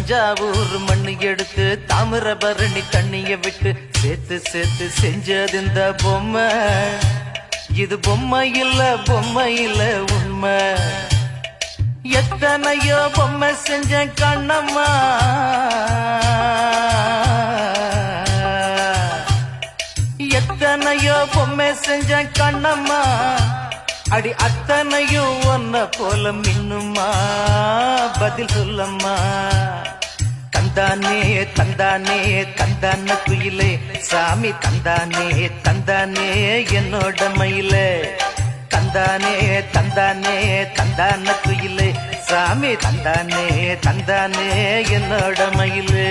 தஞ்சாவூர் மண்ணு எடுத்து தாமிரபரணி தண்ணிய விட்டு சேர்த்து சேர்த்து செஞ்சது இந்த பொம்மை. இது பொம்மை இல்ல உண்மை. எத்தனையோ பொம்மை செஞ்ச கண்ணம்மா, எத்தனையோ பொம்மை செஞ்ச கண்ணம்மா. அடி அத்தனையும் ஒன்ன போல மின்னுமா, பதில் சொல்லம்மா. தந்தானே தந்தானே தந்தான குயிலே, சாமி தந்தானே தந்தானே என்னோட மயிலே. தந்தானே தந்தானே தந்தான குயிலே, சாமி தந்தானே தந்தானே என்னோட மயிலே.